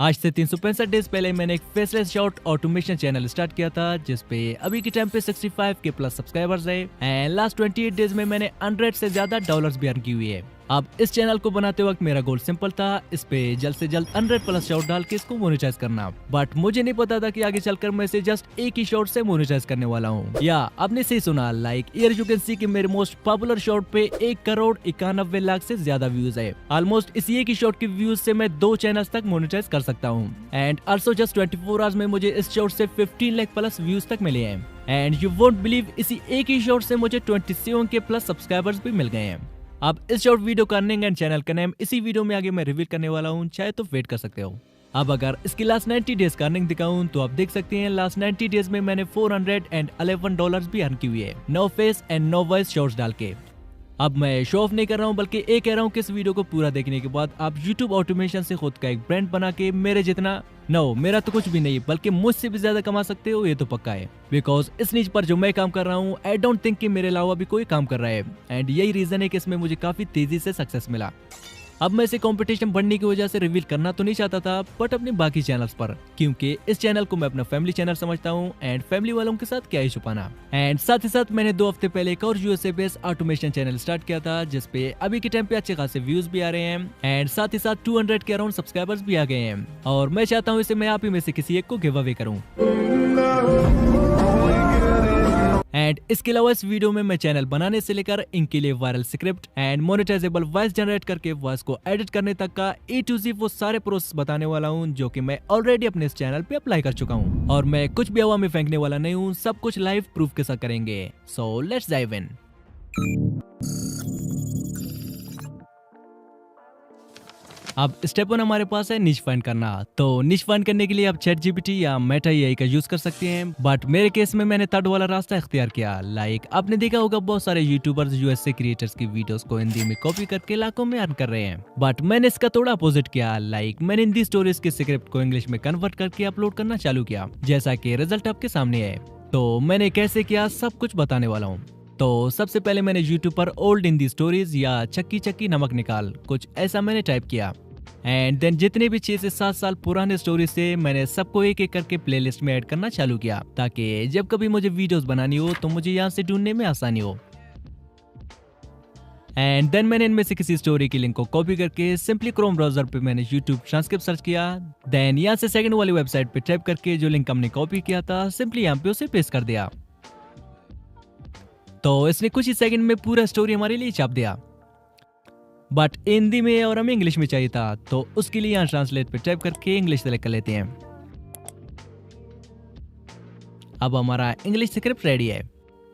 आज से 365 डेज पहले मैंने एक faceless short automation channel start किया था जिसपे अभी के टाइम पे 65 के प्लस सब्सक्राइबर्स है एंड लास्ट 28 डेज में मैंने 100 से ज्यादा डॉलर्स भी अर्न की हुई है। अब इस चैनल को बनाते वक्त मेरा गोल सिंपल था, इस पे जल्द से जल्द 100 प्लस शॉट डाल के इसको मोनेटाइज करना। बट मुझे नहीं पता था कि आगे चलकर मैं इसे जस्ट एक ही शॉट से मोनेटाइज करने वाला हूँ। या आपने सही सुना, like here you can see कि मेरे मोस्ट पॉपुलर शॉट पे 1,91,00,000 से ज्यादा व्यूज है। ऑलमोस्ट इसी एक ही शॉट के व्यूज से मैं 2 चैनल्स तक मोनेटाइज कर सकता हूँ। एंड ऑल्सो जस्ट 24 आवर्स में मुझे इस शॉट से 15 लाख प्लस व्यूज तक मिले हैं। एंड यू वोंट बिलीव, इसी एक ही शॉट से मुझे 27 के प्लस सब्सक्राइबर्स भी मिल गए हैं। अब इस शॉर्ट वीडियो का अर्निंग एंड चैनल का नेम इसी वीडियो में आगे मैं रिवील करने वाला हूँ, चाहे तो वेट कर सकते हो। अब अगर इसकी लास्ट 90 डेज का अर्निंग दिखाऊं तो आप देख सकते हैं लास्ट 90 डेज में मैंने $411 भी अर्न की हुई है, no face and no voice shorts डाल के। अब मैं शो ऑफ नहीं कर रहा हूँ, बल्कि ये कह रहा हूँ कि इस वीडियो को पूरा देखने के बाद आप YouTube ऑटोमेशन से खुद का एक ब्रांड बना के मेरे जितना, नो मेरा तो कुछ भी नहीं बल्कि मुझसे भी ज्यादा कमा सकते हो, ये तो पक्का है। बिकॉज इस नीच पर जो मैं काम कर रहा हूँ, आई डोंट थिंक कि मेरे अलावा भी कोई काम कर रहा है। एंड यही रीजन है कि इसमें मुझे काफी तेजी से सक्सेस मिला। अब मैं इसे कंपटीशन बढ़ने की वजह से रिवील करना तो नहीं चाहता था, बट अपने बाकी चैनल्स पर, क्योंकि इस चैनल को मैं अपना फैमिली चैनल समझता हूँ एंड फैमिली वालों के साथ क्या ही छुपाना। एंड साथ ही साथ मैंने 2 हफ्ते पहले एक और USA based automation channel start किया था जिसपे अभी के टाइम पे अच्छे खासे व्यूज भी आ रहे हैं एंड साथ ही साथ 200 के अराउंड सब्सक्राइबर्स भी आ गए हैं। और मैं चाहता हूँ इसे मैं आप ही में से किसी एक को गिव अवे करूँ। एंड इसके अलावा इस वीडियो में मैं चैनल बनाने से लेकर इनके लिए viral script and monetisable voice generate करके वॉइस को एडिट करने तक का A to Z वो सारे प्रोसेस बताने वाला हूँ जो कि मैं ऑलरेडी अपने इस चैनल पे अप्लाई कर चुका हूँ। और मैं कुछ भी हवा में फेंकने वाला नहीं हूँ, सब कुछ लाइव प्रूफ के साथ करेंगे। So let's dive in. अब स्टेप 1 हमारे पास है निश फाइंड करना। तो निश फाइंड करने के लिए आप चैट जीपीटी या मेटा एआई का यूज कर सकते हैं, बट मेरे केस में मैंने थर्ड वाला रास्ता इख्तियार किया। लाइक आपने देखा होगा बहुत सारे यूट्यूबर्स यूएसए क्रिएटर्स की वीडियोस को हिंदी में कॉपी करके लाखों में अर्न कर रहे हैं, बट मैंने इसका थोड़ा अपोजिट किया। लाइक मैंने हिंदी स्टोरीज के स्क्रिप्ट को इंग्लिश में कन्वर्ट करके अपलोड करना चालू किया, जैसा कि रिजल्ट आपके सामने है। तो मैंने कैसे किया सब कुछ बताने वाला हूँ। तो सबसे पहले मैंने YouTube पर ओल्ड हिंदी स्टोरीज या चक्की चक्की नमक निकाल कुछ ऐसा मैंने टाइप किया। एंड देन जितने भी 6 से 7 साल पुराने स्टोरी से मैंने सबको एक एक करके प्लेलिस्ट में ऐड करना चालू किया, ताकि जब कभी मुझे वीडियोस बनानी हो तो मुझे यहाँ से ढूंढने में आसानी हो। एंड देन मैंने इनमें से किसी स्टोरी की लिंक को कॉपी करके सिंपली क्रोम ब्राउजर पे मैंने YouTube ट्रांसक्रिप्ट सर्च किया। देन यहाँ से सेकंड वाली वेबसाइट पे टाइप करके जो लिंक हमने कॉपी किया था सिंपली यहाँ पे उसे पेस्ट कर दिया। तो इसने कुछ ही सेकंड में पूरा स्टोरी हमारे लिए छाप दिया, बट हिंदी में और हमें इंग्लिश में चाहिए था, तो उसके लिए यहाँ ट्रांसलेट पे टाइप करके इंग्लिश सेलेक्ट कर लेते हैं। अब हमारा इंग्लिश स्क्रिप्ट रेडी है।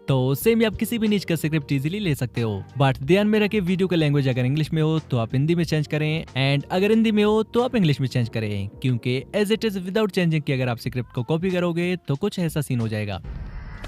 तो सेम आप किसी भी नीच का स्क्रिप्ट इजीली ले सकते हो, बट ध्यान में रखें वीडियो का लैंग्वेज अगर इंग्लिश में हो तो आप हिंदी में चेंज करें, एंड अगर हिंदी में हो तो आप इंग्लिश में चेंज करें, क्योंकि as it is without changing कि अगर आप स्क्रिप्ट को कॉपी करोगे तो कुछ ऐसा सीन हो जाएगा।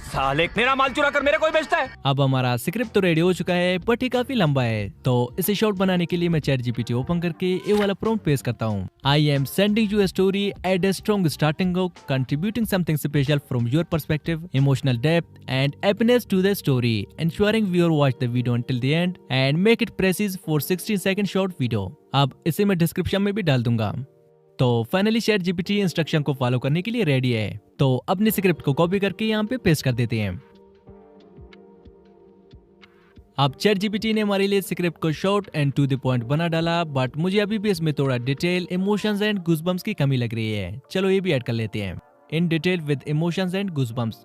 साले मेरा माल चुरा कर मेरे कोई बेचता है। अब हमारा स्क्रिप्ट तो रेडी हो चुका है, बट ये काफी लंबा है। तो इसे शॉर्ट बनाने के लिए मैं चैट जीपीटी ओपन करके ये वाला प्रॉम्प्ट पेस्ट करता हूँ। I am sending you a story at a strong starting hook contributing something special from your perspective, emotional depth and happiness to the story, ensuring viewer watch the video until the end and make it precise for 16 second short video। अब इसे मैं description में भी डाल दूंगा। तो finally chat GPT instruction को follow करने के लिए रेडी है। तो अपने स्क्रिप्ट को कॉपी करके यहाँ पे पेस्ट कर देते हैं। अब चैट जीपीटी ने हमारे लिए स्क्रिप्ट को short and to the point बना डाला, बट मुझे अभी भी इसमें थोड़ा डिटेल, इमोशंस एंड गूज़बम्प्स की कमी लग रही है। चलो ये भी ऐड कर लेते हैं, in detail with emotions and goosebumps.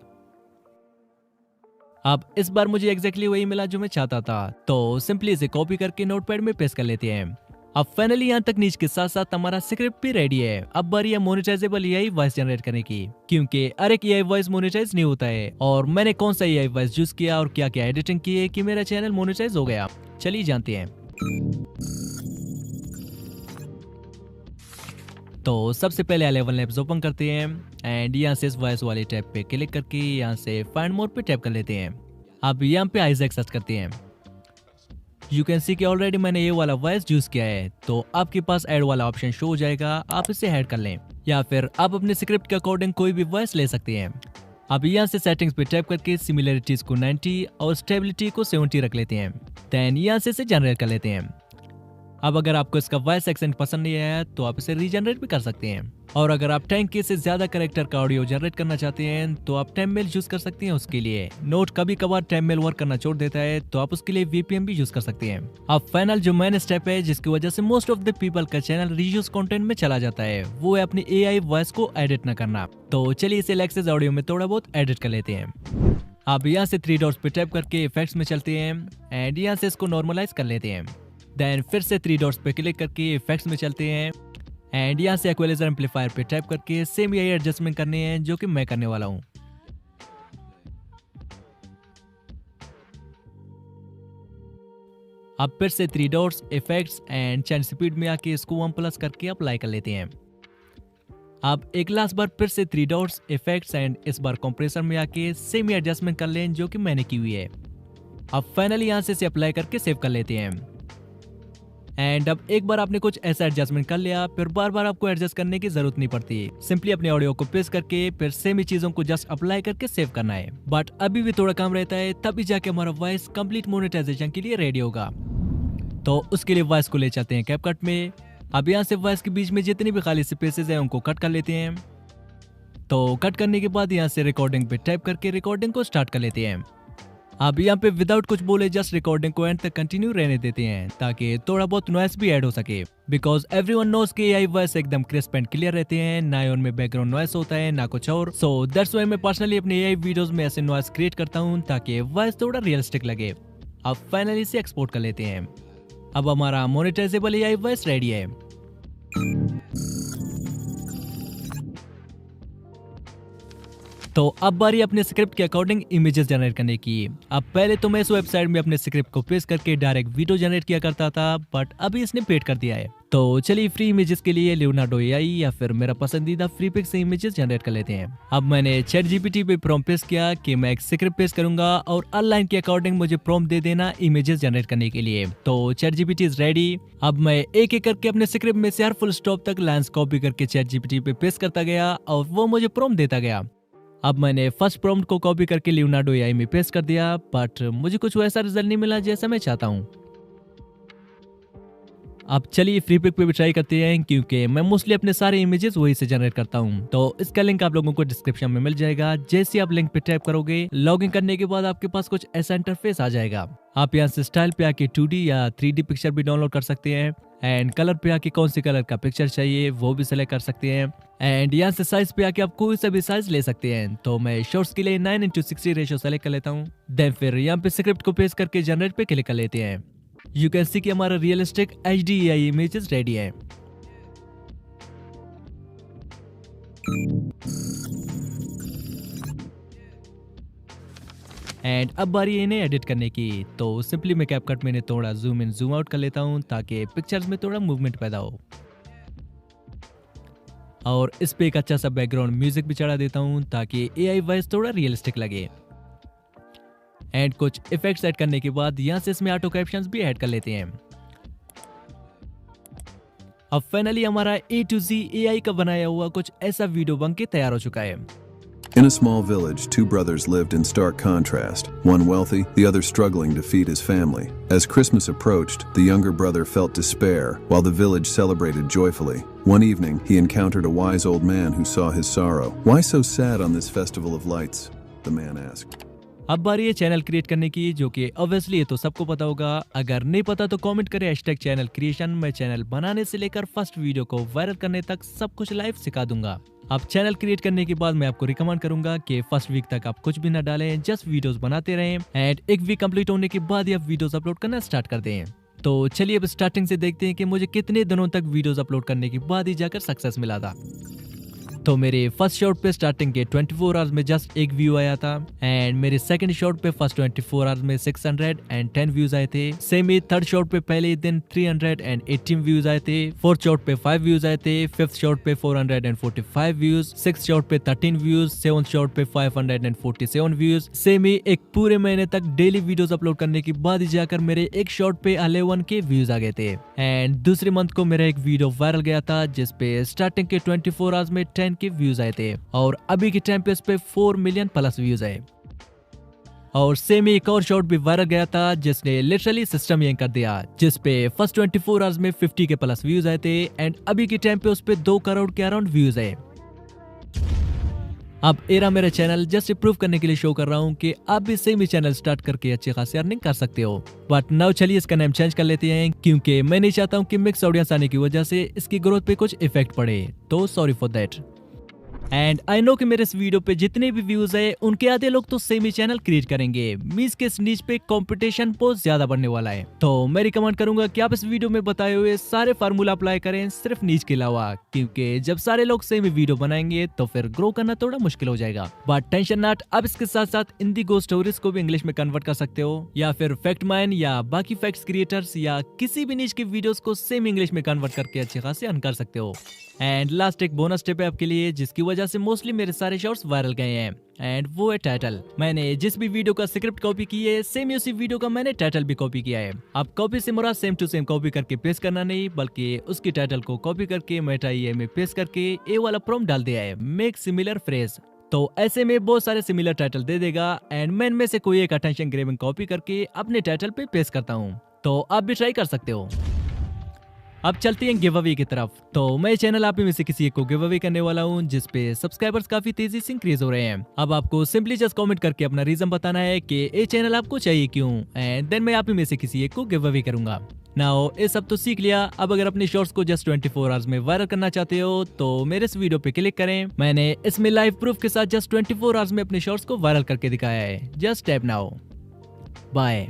अब इस बार मुझे एग्जैक्टली वही मिला जो मैं चाहता था, तो सिंपली इसे कॉपी करके नोटपैड में पेस्ट कर लेते हैं। अब फाइनली यहाँ तक नीच के साथ साथ हमारा स्क्रिप्ट भी रेडी है। अब बारी है मोनेटाइजेबल एआई वॉइस जनरेट करने की, क्योंकि हर एक एआई वॉइस मोनेटाइज नहीं होता है, और मैंने कौन सा एआई वॉइस यूज किया और क्या क्या एडिटिंग की है कि मेरा चैनल मोनेटाइज हो गया। चलिए जानते हैं। तो सबसे पहले A11 Labs ओपन करते हैं एंड यहाँ से इस वॉइस वाले टैब पे क्लिक करके यहाँ से फाइंड मोर पे टैप कर लेते हैं। अब यहाँ पे आइजैक सर्च करते हैं। यू कैन सी कि ऑलरेडी मैंने ये वाला वॉइस यूज किया है, तो आपके पास ऐड वाला ऑप्शन शो हो जाएगा, आप इसे ऐड कर लें, या फिर आप अपने स्क्रिप्ट के अकॉर्डिंग कोई भी वॉइस ले सकते हैं। अब यहाँ से सेटिंग्स पे टैप करके सिमिलरिटीज को 90 और स्टेबिलिटी को 70 रख लेते हैं। देन यहाँ से इसे जनरेट कर लेते हैं। अब अगर आपको इसका वॉइस एक्सेंट पसंद नहीं आया तो आप इसे रीजनरेट भी कर सकते हैं। और अगर आप 10K से ज्यादा कैरेक्टर का ऑडियो जनरेट करना चाहते हैं तो आप टेममेल यूज कर सकते हैं उसके लिए। नोट कभी कभार टेममेल वर्क करना छोड़ देता है तो आप उसके लिए VPN भी यूज कर सकते हैं। अब फाइनल जो मेन स्टेप है जिसकी वजह से मोस्ट ऑफ द पीपल का चैनल रीयूज कंटेंट में चला जाता है, वो है अपनी AI वॉइस को एडिट न करना। तो चलिए इसे लेक्सस ऑडियो में थोड़ा बहुत एडिट कर लेते हैं। अब यहाँ से 3 डॉट्स पे टैप करके इफेक्ट्स में चलते हैं एंड यहाँ से इसको नॉर्मलाइज कर लेते हैं। देन फिर से 3 डॉट्स पे क्लिक करके इफेक्ट्स में चलते हैं एंड यहाँ से इक्वलाइजर एम्पलीफायर पे टैप करके सेम यही एडजस्टमेंट करने हैं जो कि मैं करने वाला हूँ। अब फिर से 3 dots effects and chain speed में आके इसको 1+ करके अप्लाई कर लेते हैं। अब एक लास्ट बार फिर से 3 डॉट्स इफेक्ट्स एंड इस बार कंप्रेसर में आके सेम एडजस्टमेंट कर लें जो कि मैंने की हुई है। अब फाइनली यहाँ से इसे अप्लाई करके सेव कर लेते हैं। एंड अब एक बार आपने कुछ ऐसा एडजस्टमेंट कर लिया फिर बार बार आपको एडजस्ट करने की जरूरत नहीं पड़ती। सिंपली अपने ऑडियो को पेस्ट करके फिर सेम ही चीजों को जस्ट अप्लाई करके सेव करना है। बट अभी भी थोड़ा काम रहता है, तभी जाके हमारा वॉइस कंप्लीट मोनेटाइजेशन के लिए रेडी होगा। तो उसके लिए वॉइस को ले चलते हैं कैपकट में। अब यहाँ से वॉइस के बीच में जितनी भी खाली स्पेसेस हैं उनको कट कर लेते हैं। तो कट करने के बाद यहाँ से रिकॉर्डिंग पे टाइप करके रिकॉर्डिंग को स्टार्ट कर लेते हैं। अब यहाँ पे विदाउट कुछ बोले जस्ट रिकॉर्डिंग को एंड तक कंटिन्यू रहने देते हैं ताकि थोड़ा बहुत नॉइस भी ऐड हो सके। बिकॉज एवरीवन नोज के AI वॉइस एकदम क्रिस्प एंड क्लियर रहते हैं, ना ही उनमें बैकग्राउंड नॉइस होता है ना कुछ और। सो दैट्स व्हाई मैं पर्सनली अपने AI वीडियोस में ऐसे नॉइस क्रिएट करता हूँ ताकि वॉइस थोड़ा रियलिस्टिक लगे। अब फाइनली इसे एक्सपोर्ट कर लेते हैं। अब हमारा मोनेटाइजेबल AI वॉइस रेडी है। तो अब बारी अपने स्क्रिप्ट के अकॉर्डिंग इमेजेस जनरेट करने की। अब पहले तो मैं इस वेबसाइट में अपने स्क्रिप्ट को पेस्ट करके डायरेक्ट वीडियो जनरेट किया करता था, बट अभी इसने पेड कर दिया है। तो चलिए फ्री इमेजेस के लिए लियोनार्डो AI या फिर मेरा पसंदीदा फ्री पिक से इमेजेस जनरेट कर लेते हैं। अब मैंने ChatGPT पे प्रॉम्प्ट पेस्ट किया कि मैं एक स्क्रिप्ट पेस्ट करूंगा और ऑनलाइन के अकॉर्डिंग मुझे प्रॉम्प्ट दे देना इमेजेस जनरेट करने के लिए। तो ChatGPT इज रेडी। अब मैं एक एक करके अपने स्क्रिप्ट में से हर फुल स्टॉप तक लाइंस कॉपी करके ChatGPT पे पेस्ट करता गया और वो मुझे प्रॉम्प्ट देता गया। अब मैंने फर्स्ट प्रॉम्प्ट को कॉपी करके लियोनार्डो AI में पेस्ट कर दिया, बट मुझे कुछ वैसा रिजल्ट नहीं मिला जैसा मैं चाहता हूँ। अब चलिए फ्री पिक पे भी ट्राई करते हैं क्योंकि मैं मोस्टली अपने सारे इमेजेस वही से जनरेट करता हूँ। तो इसका लिंक आप लोगों को डिस्क्रिप्शन में मिल जाएगा। जैसे आप लिंक पे टैप करोगे लॉगिन करने के बाद आपके पास कुछ ऐसा इंटरफेस आ जाएगा। आप यहाँ से स्टाइल पे आके 2D या 3D पिक्चर भी डाउनलोड कर सकते हैं एंड कलर पे आके कौन सी कलर का पिक्चर चाहिए वो भी सिलेक्ट कर सकते हैं। एंड यहाँ से साइज पे आके आप कोई सा भी साइज ले सकते हैं। तो मैं शॉर्ट्स के लिए 9:60 रेशियो सेलेक्ट कर लेता हूँ। देन फिर यहाँ पे स्क्रिप्ट को पेस्ट करके जनरेट पे क्लिक कर लेते हैं। यू कैन सी कि हमारा realistic HD AI images ready है। एंड अब बारी है इन्हें एडिट करने की। तो सिंपली मैं कैपकट में थोड़ा जूम इन जूम आउट कर लेता हूँ ताकि पिक्चर्स में थोड़ा मूवमेंट पैदा हो। और इस पे एक अच्छा सा बैकग्राउंड म्यूजिक भी चढ़ा देता हूँ ताकि AI वॉइस थोड़ा रियलिस्टिक लगे। एंड कुछ इफेक्ट्स ऐड करने के बाद यहाँ से इसमें ऑटो कैप्शंस भी ऐड कर लेते हैं। अब फाइनली हमारा A to Z AI का बनाया हुआ कुछ ऐसा वीडियो बन के तैयार हो चुका है। In a small village, two brothers lived in stark contrast, one wealthy, the other struggling to feed his family. As Christmas approached, the younger brother felt despair, while the village celebrated joyfully. One evening, he encountered a wise old man who saw his sorrow. "Why so sad on this festival of lights?" the man asked. अब बारी है channel create करने की, जो कि obviously ये तो सबको पता होगा। अगर नहीं पता तो कमेंट करें #चैनल क्रिएशन। मैं चैनल बनाने से लेकर फर्स्ट वीडियो को वायरल करने तक सब कुछ लाइव सिखा दूंगा। अब चैनल क्रिएट करने के बाद मैं आपको रिकमेंड करूंगा कि फर्स्ट वीक तक आप कुछ भी ना डालें, जस्ट वीडियोस बनाते रहें एंड एक वीक कंप्लीट होने के बाद ही आप वीडियोस अपलोड करना स्टार्ट कर दें। तो चलिए अब स्टार्टिंग से देखते हैं कि मुझे कितने दिनों तक वीडियोस अपलोड करने के बाद ही जाकर सक्सेस मिला था। तो मेरे फर्स्ट शॉट पे स्टार्टिंग के 24 आवर्स में जस्ट एक व्यू आया था एंड मेरे सेकंड शॉट पे फर्स्ट 24 आवर्स में 610 व्यूज आए थे। सेम ही थर्ड शॉट पे पहले ही दिन 318 व्यूज आए थे। फोर्थ शॉट पे 5 व्यूज आए थे। फिफ्थ शॉट पे 445 व्यूज। सिक्स शॉट पे 13 व्यूज। सेवंथ शॉट पे 547 व्यूज। सेम ही एक पूरे महीने तक डेली वीडियोस अपलोड करने के बाद ही जाकर मेरे एक शॉट पे 11 के व्यूज आ गए थे। एंड दूसरे मंथ को मेरा एक वीडियो वायरल गया था जिसपे स्टार्टिंग के 24 आवर्स में 10 के व्यूज आए थे और अभी के टाइम पे इस पे 4 मिलियन प्लस व्यूज आए। और सेम एक और शॉट भी वायरल गया था जिसने लिटरली सिस्टम हैंग कर दिया, जिस पे फर्स्ट 24 आवर्स में 50 के प्लस व्यूज आए थे एंड अभी के टाइम पे उस पे 2 करोड़ के अराउंड व्यूज है। अब एरा मेरा चैनल जस्ट प्रूव करने के लिए शो कर रहा हूँ कि आप भी सेम ही चैनल स्टार्ट करके अच्छी खासी अर्निंग कर सकते हो। बट नाउ चलिए इसका नेम चेंज कर लेते हैं, क्योंकि मैं नहीं चाहता हूँ कि मिक्स ऑडियंस आने की वजह से इसकी ग्रोथ पे कुछ इफेक्ट पड़े, तो sorry for that. And I know कि मेरे इस वीडियो पे जितने भी व्यूज है उनके आधे लोग तो सेम ही चैनल क्रिएट करेंगे, मींस के इस नीच पे कंपटीशन बहुत ज्यादा बढ़ने वाला है। तो मैं रिकमेंड करूंगा कि आप इस वीडियो में बताए हुए सारे फार्मूला अप्लाई करें सिर्फ नीच के अलावा, क्योंकि जब सारे लोग सेम ही वीडियो बनाएंगे तो फिर ग्रो करना थोड़ा मुश्किल हो जाएगा। बट टेंशन नॉट, आप इसके साथ साथ इंडिगो स्टोरीज को भी इंग्लिश में कन्वर्ट कर सकते हो, या फिर फैक्ट माइन या बाकी फैक्ट्स क्रिएटर्स या किसी भी नीच के वीडियोस को सेम इंग्लिश में कन्वर्ट करके अच्छे खासे अर्न कर सकते हो। एंड लास्ट एक बोनस टिप है आपके लिए, जिसकी वजह से मोस्टली मेरे सारे शॉर्ट्स वायरल गए हैं, एंड वो है टाइटल। मैंने जिस भी वीडियो का स्क्रिप्ट कॉपी की है सेम उसी वीडियो का मैंने टाइटल भी कॉपी किया है। अब कॉपी से मुराद सेम टू सेम कॉपी करके पेस्ट करना नहीं, बल्कि उसकी टाइटल को कॉपी करके मेटा ईआई में पेस्ट करके ए वाला प्रॉम्प्ट डाल दिया है, मेक सिमिलर फ्रेज। तो ऐसे में बहुत सारे सिमिलर टाइटल दे देगा एंड मैं इनमें से कोई एक अटेंशन ग्रेबिंग कॉपी करके अपने टाइटल पे पेस्ट करता हूँ। तो आप भी ट्राई कर सकते हो। अब चलते हैं गिव अवे की तरफ। तो मैं चैनल आप में से किसी एक को गिव अवे करने वाला हूं, जिसपे सब्सक्राइबर्स काफी तेजी से इंक्रीज हो रहे हैं। अब आपको सिंपली जस्ट कमेंट करके अपना रीजन बताना है कि ये चैनल आपको चाहिए क्यों, एंड देन मैं आप में से किसी एक को गिव अवे करूंगा। नाउ ये सब तो सीख लिया, अब अगर अपने शॉर्ट्स को जस्ट 24 आवर्स में वायरल करना चाहते हो तो मेरे इस वीडियो पे क्लिक करें। मैंने इसमें लाइव प्रूफ के साथ जस्ट 24 आवर्स में अपने शॉर्ट्स को वायरल करके दिखाया है। Just tap now. बाय।